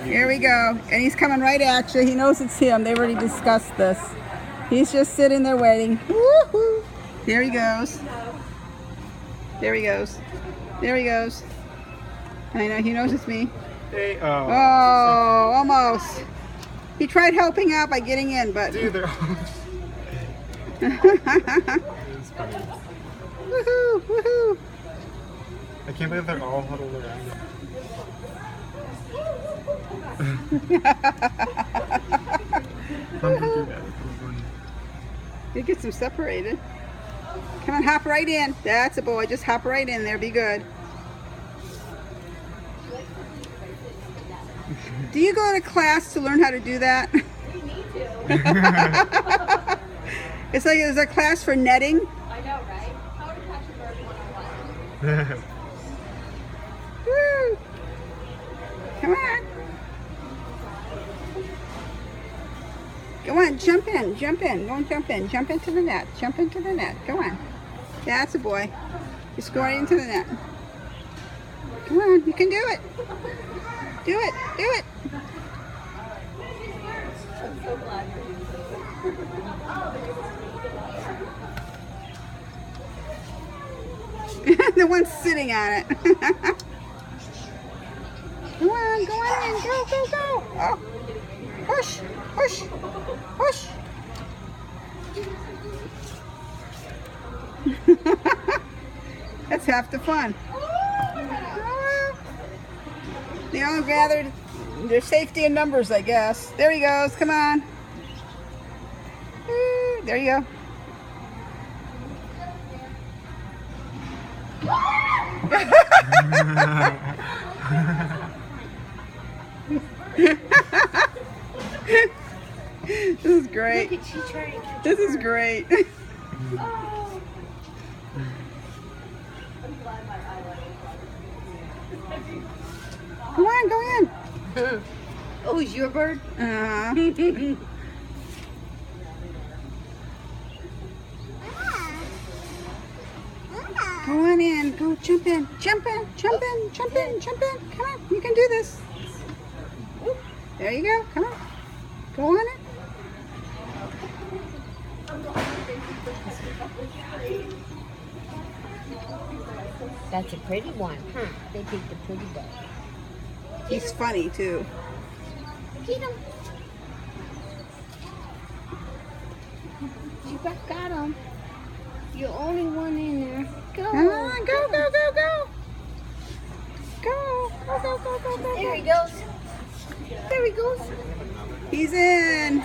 Here we go. And he's coming right at you. He knows it's him. They've already discussed this. He's just sitting there waiting. Woohoo! There he goes. There he goes. There he goes. I know, he knows it's me. Hey, oh, almost. He tried helping out by getting in, but... Dude, they're Woohoo! Woohoo! I can't believe they're all huddled around it. You get them separated. Come on, hop right in. That's a boy. Just hop right in there. Be good. Do you go to class to learn how to do that? We need to. It's like there's a class for netting. I know, right? How to catch a bird 101. Woo! Come on. Go on, jump in, jump in. Go on, jump in. Jump into the net. Jump into the net. Go on. That's a boy. Just go right into the net. Come on, you can do it. Do it, do it. I'm so glad The one's sitting on it. Go on, go on in. Go, go, go. Oh. Push, push, push. That's half the fun. They all gathered. There's safety in numbers, I guess. There he goes. Come on. There you go. This is great. Look at you trying to catch This is great. Oh. I'm glad my eyeliner. Come on, go in. Oh, is your bird? Go on in. Go jump in. Jump in. Jump in. Jump in. Jump in. Come on. You can do this. There you go. Come on. Go on in. That's a pretty one, huh? They picked a pretty bird. He's funny too. Get him. You got him. You're only one in there. Go. Come on. Go, go, go, go. Go. Go, go, go, go, go. There he goes. There he goes. He's in.